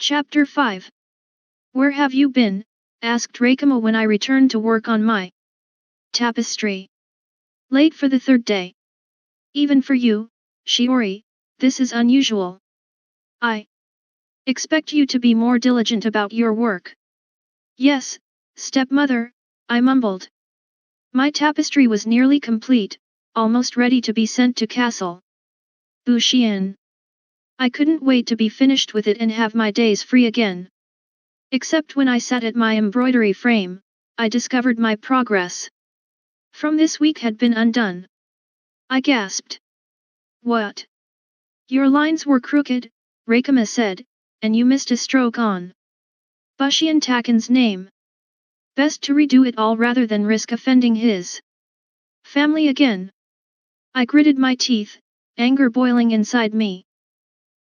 Chapter 5. Where have you been? Asked Rakama when I returned to work on my tapestry. Late for the third day. Even for you, Shiori, this is unusual. I expect you to be more diligent about your work. Yes, stepmother, I mumbled. My tapestry was nearly complete, almost ready to be sent to Castle Bushian. I couldn't wait to be finished with it and have my days free again. Except when I sat at my embroidery frame, I discovered my progress from this week had been undone. I gasped. What? Your lines were crooked, Rakama said, and you missed a stroke on Bushian Taken's name. Best to redo it all rather than risk offending his family again. I gritted my teeth, anger boiling inside me.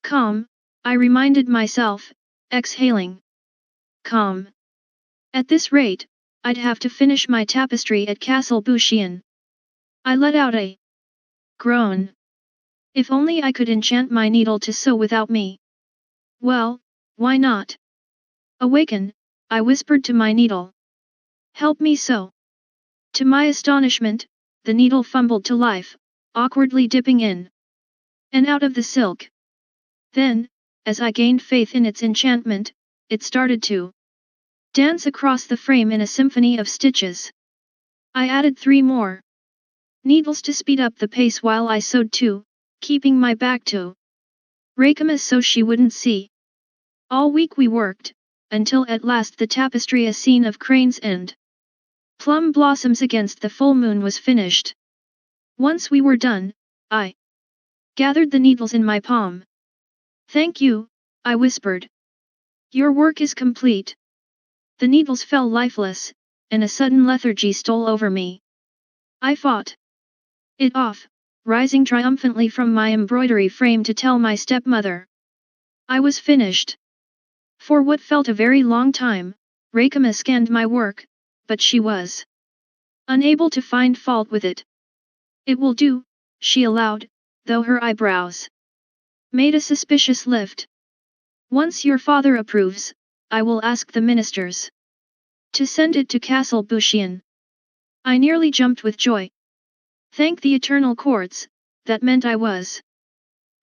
Calm, I reminded myself, exhaling. Calm. At this rate, I'd have to finish my tapestry at Castle Bushian. I let out a groan. If only I could enchant my needle to sew without me. Well, why not? Awaken, I whispered to my needle. Help me sew. To my astonishment, the needle fumbled to life, awkwardly dipping in and out of the silk. Then, as I gained faith in its enchantment, it started to dance across the frame in a symphony of stitches. I added 3 more needles to speed up the pace while I sewed too, keeping my back to Rakama so she wouldn't see. All week we worked, until at last the tapestry a scene of cranes and plum blossoms against the full moon was finished. Once we were done, I gathered the needles in my palm. Thank you, I whispered. Your work is complete. The needles fell lifeless, and a sudden lethargy stole over me. I fought it off, rising triumphantly from my embroidery frame to tell my stepmother I was finished. For what felt a very long time, Rakama scanned my work, but she was unable to find fault with it. It will do, she allowed, though her eyebrows made a suspicious lift. Once your father approves, I will ask the ministers to send it to Castle Bushian. I nearly jumped with joy. Thank the eternal courts, that meant I was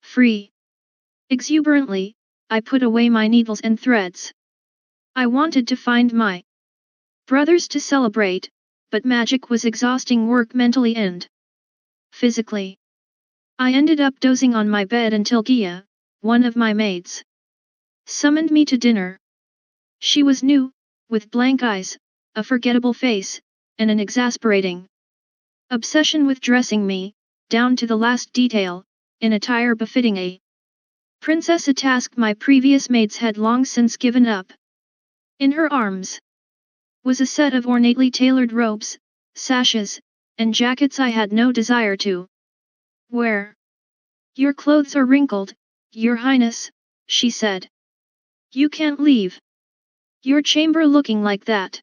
free. Exuberantly, I put away my needles and threads. I wanted to find my brothers to celebrate, but magic was exhausting work mentally and physically. I ended up dozing on my bed until Gia, one of my maids, summoned me to dinner. She was new, with blank eyes, a forgettable face, and an exasperating obsession with dressing me, down to the last detail, in attire befitting a princess, a task my previous maids had long since given up. In her arms was a set of ornately tailored robes, sashes, and jackets I had no desire to wear. Your clothes are wrinkled, Your Highness, she said. You can't leave your chamber looking like that.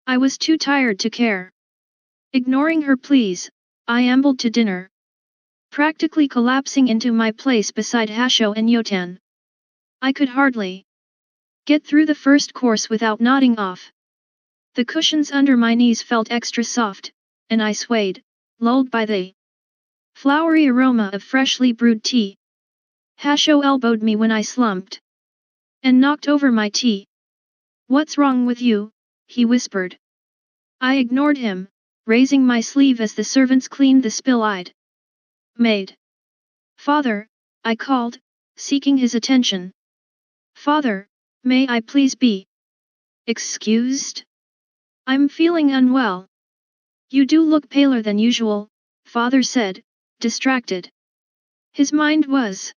I was too tired to care. Ignoring her pleas, I ambled to dinner, practically collapsing into my place beside Hasho and Yotan. I could hardly get through the first course without nodding off. The cushions under my knees felt extra soft, and I swayed, lulled by the flowery aroma of freshly brewed tea. Hasho elbowed me when I slumped and knocked over my tea. What's wrong with you? He whispered. I ignored him, raising my sleeve as the servants cleaned the spill-eyed maid. Father, I called, seeking his attention. Father, may I please be excused? I'm feeling unwell. You do look paler than usual, Father said, distracted. His mind was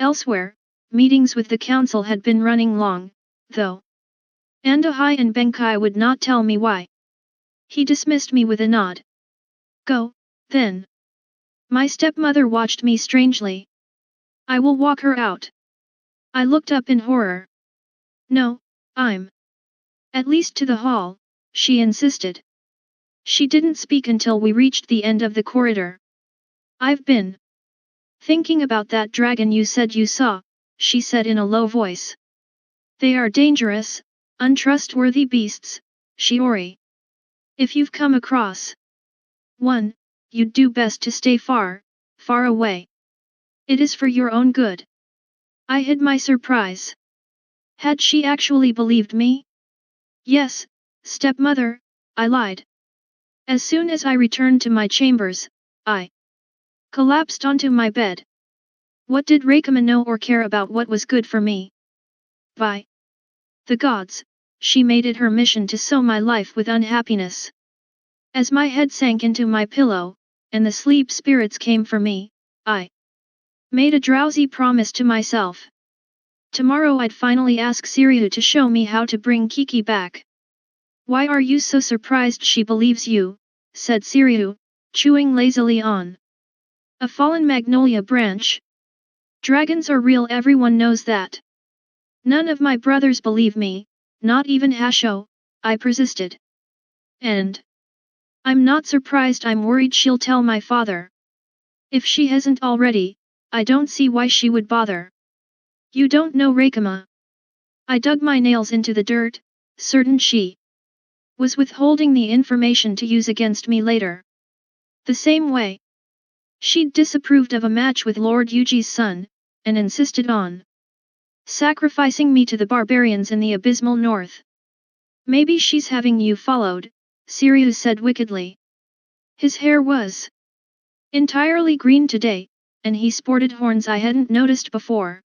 elsewhere. Meetings with the council had been running long, though Andahai and Benkai would not tell me why. He dismissed me with a nod. Go, then. My stepmother watched me strangely. I will walk her out. I looked up in horror. No, I'm at least to the hall, she insisted. She didn't speak until we reached the end of the corridor. I've been thinking about that dragon you said you saw, she said in a low voice. They are dangerous, untrustworthy beasts, Shiori. If you've come across one, you'd do best to stay far, far away. It is for your own good. I hid my surprise. Had she actually believed me? Yes, stepmother, I lied. As soon as I returned to my chambers, I collapsed onto my bed. What did Reikama know or care about what was good for me? By the gods, she made it her mission to sow my life with unhappiness. As my head sank into my pillow, and the sleep spirits came for me, I made a drowsy promise to myself. Tomorrow I'd finally ask Siryu to show me how to bring Kiki back. Why are you so surprised she believes you? Said Siryu, chewing lazily on a fallen magnolia branch. Dragons are real, everyone knows that. None of my brothers believe me, not even Hasho, I persisted. And I'm not surprised, I'm worried she'll tell my father. If she hasn't already, I don't see why she would bother. You don't know Reikama. I dug my nails into the dirt, certain she was withholding the information to use against me later. The same way she'd disapproved of a match with Lord Yuji's son, and insisted on sacrificing me to the barbarians in the abysmal north. Maybe she's having you followed, Sirius said wickedly. His hair was entirely green today, and he sported horns I hadn't noticed before.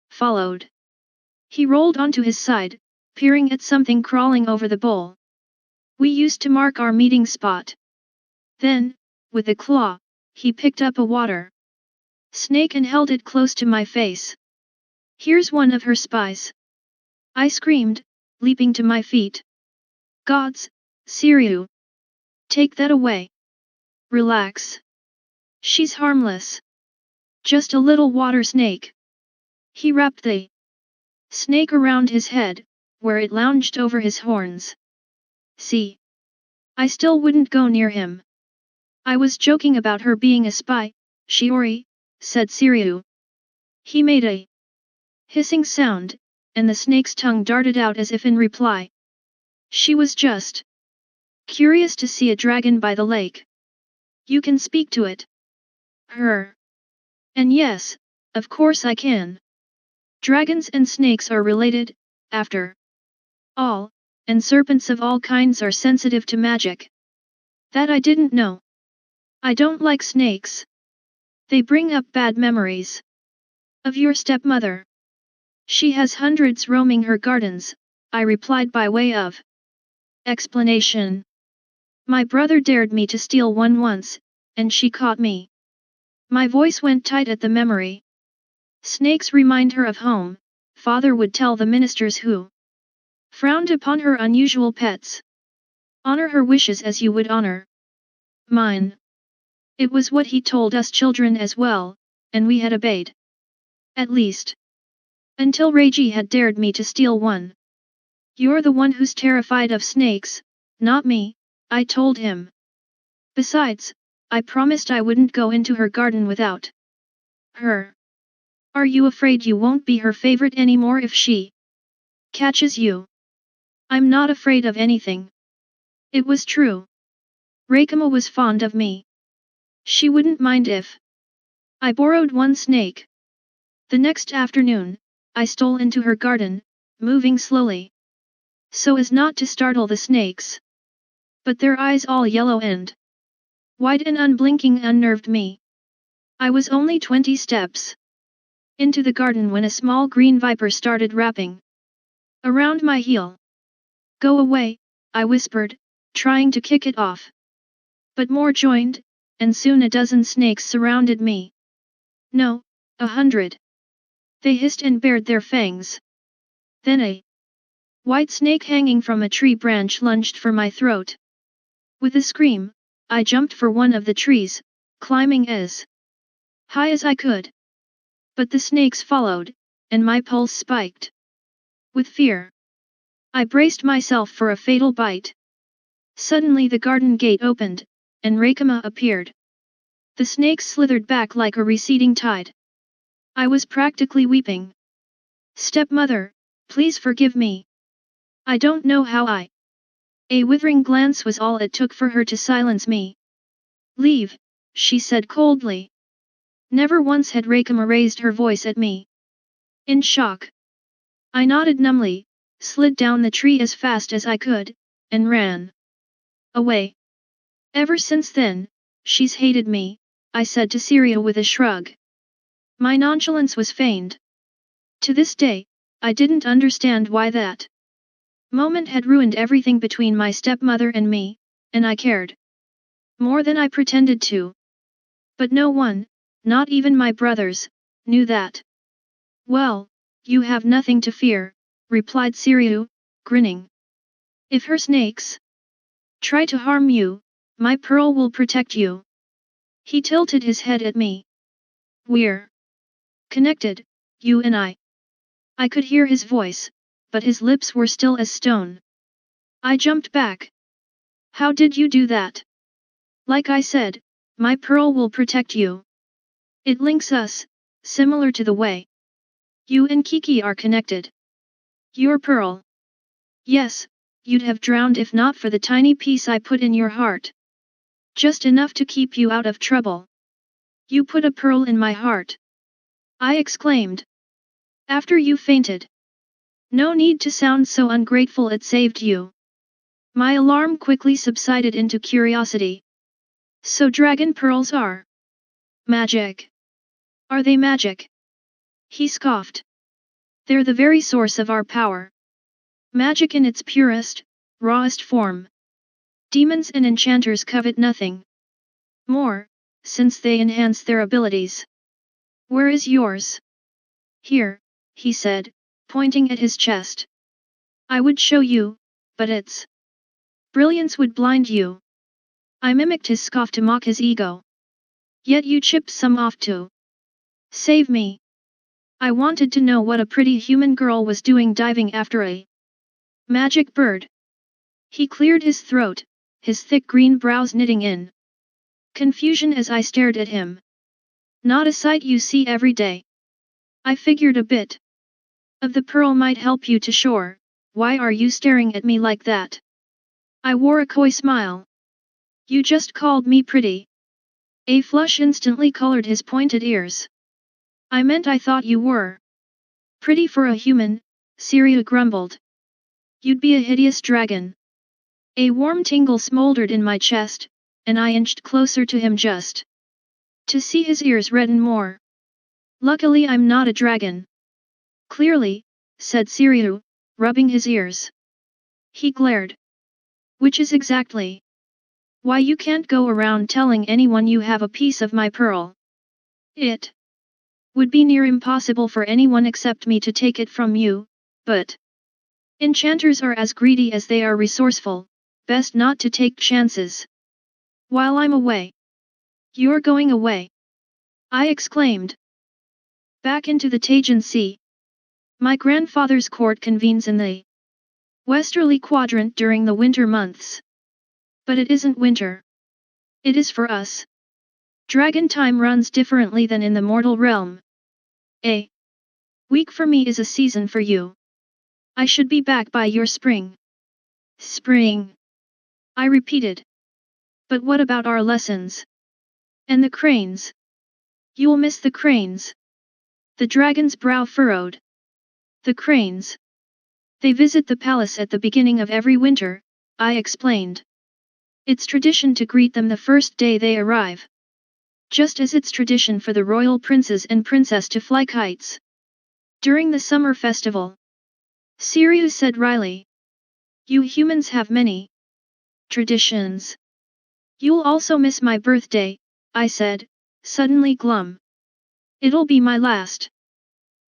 Followed. He rolled onto his side, peering at something crawling over the bowl. We used to mark our meeting spot. Then, with a claw, he picked up a water snake and held it close to my face. Here's one of her spies. I screamed, leaping to my feet. Gods, Siryu! Take that away. Relax. She's harmless. Just a little water snake. He wrapped the snake around his head, where it lounged over his horns. See? I still wouldn't go near him. I was joking about her being a spy, Shiori, said Siryu. He made a hissing sound, and the snake's tongue darted out as if in reply. She was just curious to see a dragon by the lake. You can speak to it. Her. And yes, of course I can. Dragons and snakes are related, after all, and serpents of all kinds are sensitive to magic. That I didn't know. I don't like snakes. They bring up bad memories. Of your stepmother. She has hundreds roaming her gardens, I replied by way of explanation. My brother dared me to steal one once, and she caught me. My voice went tight at the memory. Snakes remind her of home, father would tell the ministers who frowned upon her unusual pets. Honor her wishes as you would honor mine. It was what he told us children as well, and we had obeyed. At least. Until Reiji had dared me to steal one. You're the one who's terrified of snakes, not me, I told him. Besides, I promised I wouldn't go into her garden without her. Are you afraid you won't be her favorite anymore if she catches you? I'm not afraid of anything. It was true. Reikama was fond of me. She wouldn't mind if I borrowed one snake. The next afternoon, I stole into her garden, moving slowly, so as not to startle the snakes. But their eyes all yellow and wide and unblinking unnerved me. I was only 20 steps into the garden when a small green viper started wrapping around my heel. Go away, I whispered, trying to kick it off. But more joined, and soon a dozen snakes surrounded me. No, 100. They hissed and bared their fangs. Then a white snake hanging from a tree branch lunged for my throat. With a scream, I jumped for one of the trees, climbing as high as I could. But the snakes followed, and my pulse spiked. With fear, I braced myself for a fatal bite. Suddenly the garden gate opened, and Reikama appeared. The snakes slithered back like a receding tide. I was practically weeping. Stepmother, Please forgive me. I don't know how I. A withering glance was all it took for her to silence me. Leave, she said coldly. Never once had Reikama raised her voice at me. In shock. I nodded numbly, slid down the tree as fast as I could, and ran away. Ever since then, she's hated me, I said to Syria with a shrug. My nonchalance was feigned. To this day, I didn't understand why that moment had ruined everything between my stepmother and me, and I cared more than I pretended to. But no one, not even my brothers, knew that. Well, you have nothing to fear, replied Siriu, grinning. If her snakes try to harm you, my pearl will protect you. He tilted his head at me. We're connected, you and I. I could hear his voice, but his lips were still as stone. I jumped back. How did you do that? Like I said, my pearl will protect you. It links us, similar to the way you and Kiki are connected. Your pearl. Yes, you'd have drowned if not for the tiny piece I put in your heart. Just enough to keep you out of trouble. You put a pearl in my heart. I exclaimed. After you fainted. No need to sound so ungrateful, it saved you. My alarm quickly subsided into curiosity. So dragon pearls are magic. Are they magic? He scoffed. They're the very source of our power. Magic in its purest, rawest form. Demons and enchanters covet nothing more, since they enhance their abilities. Where is yours? Here, he said, pointing at his chest. I would show you, but its brilliance would blind you. I mimicked his scoff to mock his ego. Yet you chipped some off to save me. I wanted to know what a pretty human girl was doing diving after a magic bird. He cleared his throat, his thick green brows knitting in confusion as I stared at him. Not a sight you see every day. I figured a bit of the pearl might help you to shore. Why are you staring at me like that? I wore a coy smile. You just called me pretty. A flush instantly colored his pointed ears. I meant I thought you were pretty for a human, Syria grumbled. You'd be a hideous dragon. A warm tingle smoldered in my chest, and I inched closer to him just to see his ears redden more. Luckily I'm not a dragon. Clearly, said Siriu, rubbing his ears. He glared. Which is exactly why you can't go around telling anyone you have a piece of my pearl. It would be near impossible for anyone except me to take it from you, but enchanters are as greedy as they are resourceful, best not to take chances. While I'm away. You're going away. I exclaimed. Back into the Tajan Sea. My grandfather's court convenes in the westerly quadrant during the winter months. But it isn't winter. It is for us. Dragon time runs differently than in the mortal realm. A week for me is a season for you. I should be back by your spring. Spring. I repeated. But what about our lessons? And the cranes? You'll miss the cranes. The dragon's brow furrowed. The cranes. They visit the palace at the beginning of every winter, I explained. It's tradition to greet them the first day they arrive. Just as it's tradition for the royal princes and princess to fly kites. During the summer festival. Sirius said wryly. You humans have many traditions. You'll also miss my birthday, I said, suddenly glum. It'll be my last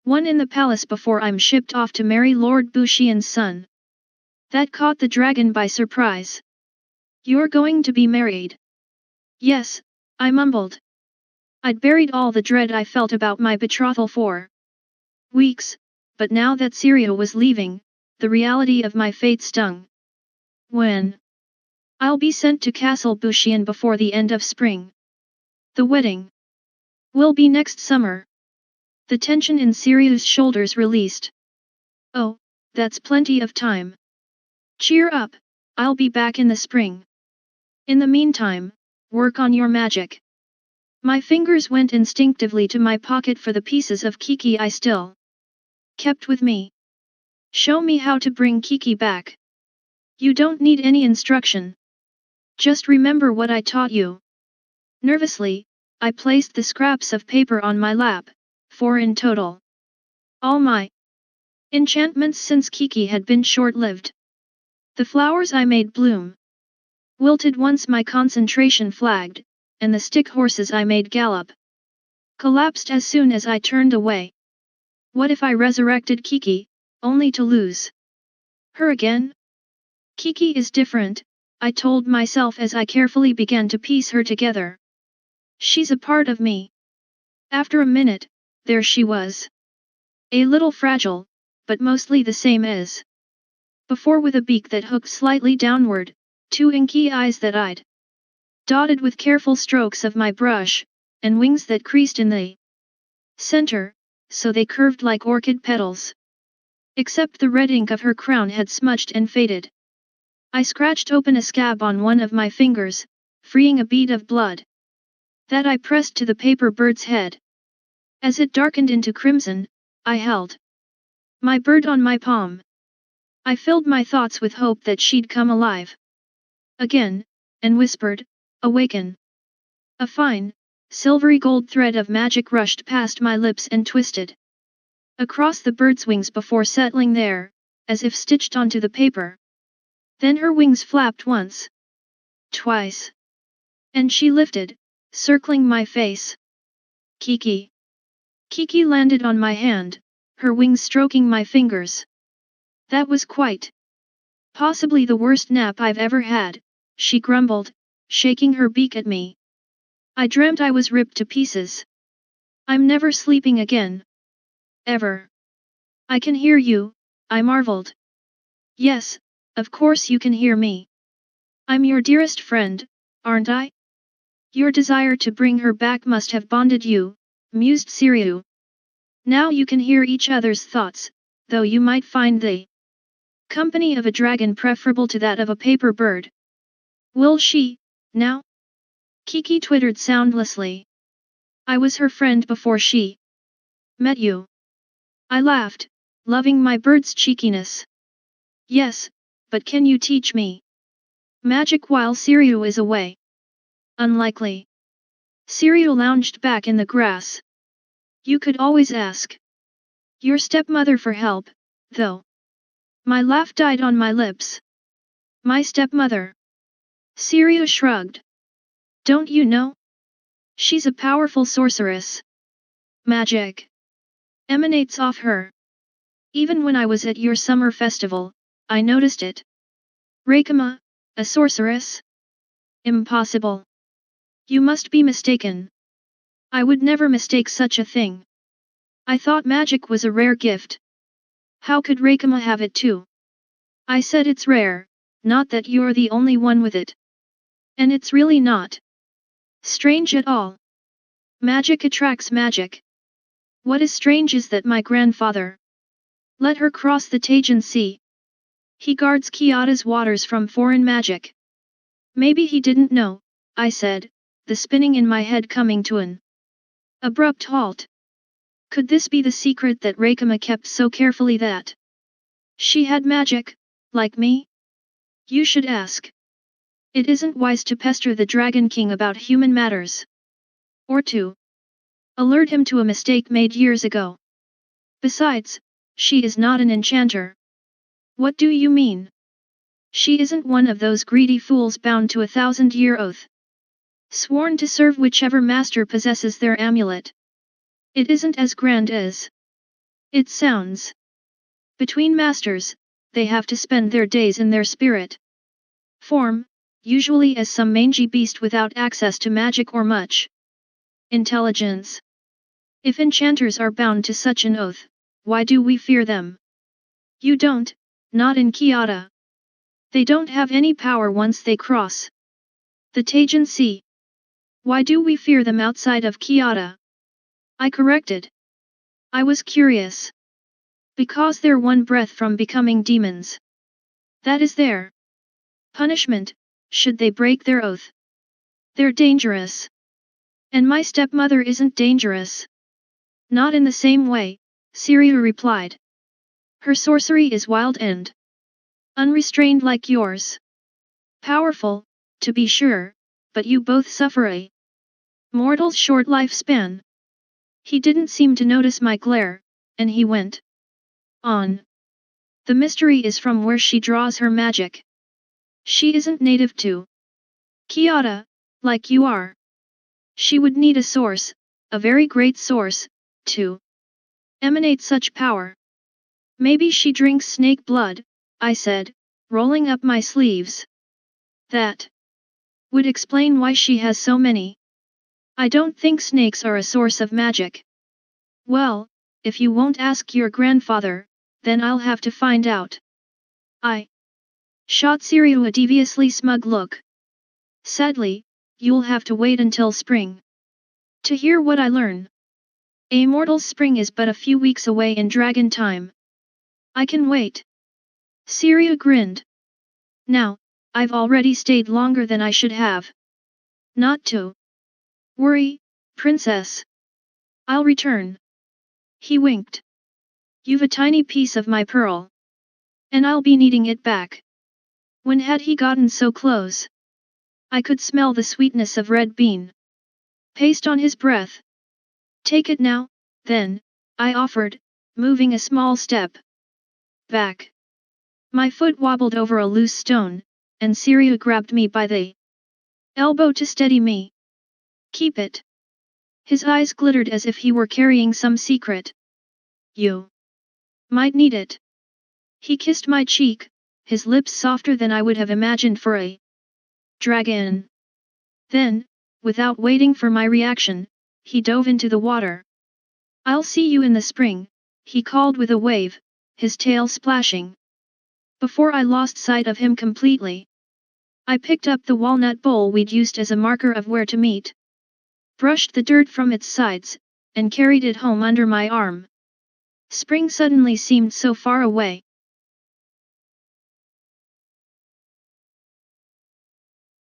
one in the palace before I'm shipped off to marry Lord Bushian's son. That caught the dragon by surprise. You're going to be married? Yes, I mumbled. I'd buried all the dread I felt about my betrothal for weeks, but now that Syria was leaving, the reality of my fate stung. When? I'll be sent to Castle Bushian before the end of spring. The wedding will be next summer. The tension in Syria's shoulders released. Oh, that's plenty of time. Cheer up, I'll be back in the spring. In the meantime, work on your magic. My fingers went instinctively to my pocket for the pieces of Kiki I still kept with me. Show me how to bring Kiki back. You don't need any instruction. Just remember what I taught you. Nervously, I placed the scraps of paper on my lap, 4 in total. All my enchantments since Kiki had been short-lived. The flowers I made bloom wilted once my concentration flagged, and the stick horses I made gallop collapsed as soon as I turned away. What if I resurrected Kiki, only to lose her again? Kiki is different, I told myself as I carefully began to piece her together. She's a part of me. After a minute, there she was. A little fragile, but mostly the same as before, with a beak that hooked slightly downward, 2 inky eyes that eyed, dotted with careful strokes of my brush, and wings that creased in the center, so they curved like orchid petals. Except the red ink of her crown had smudged and faded. I scratched open a scab on one of my fingers, freeing a bead of blood. That I pressed to the paper bird's head. As it darkened into crimson, I held my bird on my palm. I filled my thoughts with hope that she'd come alive again, and whispered, "Awaken." A fine, silvery gold thread of magic rushed past my lips and twisted across the bird's wings before settling there, as if stitched onto the paper. Then her wings flapped once, twice, and she lifted, circling my face. Kiki. Kiki landed on my hand, her wings stroking my fingers. That was quite possibly the worst nap I've ever had, she grumbled, shaking her beak at me. I dreamt I was ripped to pieces. I'm never sleeping again. Ever. I can hear you, I marveled. Yes, of course you can hear me. I'm your dearest friend, aren't I? Your desire to bring her back must have bonded you, mused Siriu. Now you can hear each other's thoughts, though you might find the company of a dragon preferable to that of a paper bird. Will she, now? Kiki twittered soundlessly. I was her friend before she met you. I laughed, loving my bird's cheekiness. Yes, but can you teach me magic while Siriu is away? Unlikely. Siriu lounged back in the grass. You could always ask your stepmother for help, though. My laugh died on my lips. My stepmother. Siriu shrugged. Don't you know? She's a powerful sorceress. Magic emanates off her. Even when I was at your summer festival, I noticed it. Rakama, a sorceress? Impossible. You must be mistaken. I would never mistake such a thing. I thought magic was a rare gift. How could Rakama have it too? I said it's rare, not that you're the only one with it. And it's really not strange at all. Magic attracts magic. What is strange is that my grandfather let her cross the Tajan Sea. He guards Kyoto's waters from foreign magic. Maybe he didn't know, I said, the spinning in my head coming to an abrupt halt. Could this be the secret that Rakama kept so carefully that she had magic, like me? You should ask. It isn't wise to pester the Dragon King about human matters. Or to alert him to a mistake made years ago. Besides, she is not an enchanter. What do you mean? She isn't one of those greedy fools bound to a 1,000-year oath, sworn to serve whichever master possesses their amulet. It isn't as grand as it sounds. Between masters, they have to spend their days in their spirit form, usually as some mangy beast without access to magic or much intelligence. If enchanters are bound to such an oath, why do we fear them? You don't, not in Kyoto. They don't have any power once they cross the Tajan Sea. Why do we fear them outside of Kyoto? I corrected. I was curious. Because they're one breath from becoming demons. That is their punishment, should they break their oath. They're dangerous. And my stepmother isn't dangerous. Not in the same way, Siriu replied. Her sorcery is wild and unrestrained like yours. Powerful, to be sure, but you both suffer a mortal's short lifespan. He didn't seem to notice my glare, and he went on. The mystery is from where she draws her magic. She isn't native to Kyoto, like you are. She would need a source, a very great source, to emanate such power. Maybe she drinks snake blood, I said, rolling up my sleeves. That would explain why she has so many. I don't think snakes are a source of magic. Well, if you won't ask your grandfather, then I'll have to find out. I shot Siriu a deviously smug look. Sadly, you'll have to wait until spring to hear what I learn. A mortal's spring is but a few weeks away in dragon time. I can wait. Siriu grinned. Now, I've already stayed longer than I should have. Not to worry, princess. I'll return. He winked. You've a tiny piece of my pearl. And I'll be needing it back. When had he gotten so close? I could smell the sweetness of red bean paste on his breath. Take it now, then, I offered, moving a small step back. My foot wobbled over a loose stone, and Siriu grabbed me by the elbow to steady me. Keep it. His eyes glittered as if he were carrying some secret. You might need it. He kissed my cheek, his lips softer than I would have imagined for a dragon. Then, without waiting for my reaction, he dove into the water. I'll see you in the spring, he called with a wave, his tail splashing. Before I lost sight of him completely, I picked up the walnut bowl we'd used as a marker of where to meet, brushed the dirt from its sides, and carried it home under my arm. Spring suddenly seemed so far away.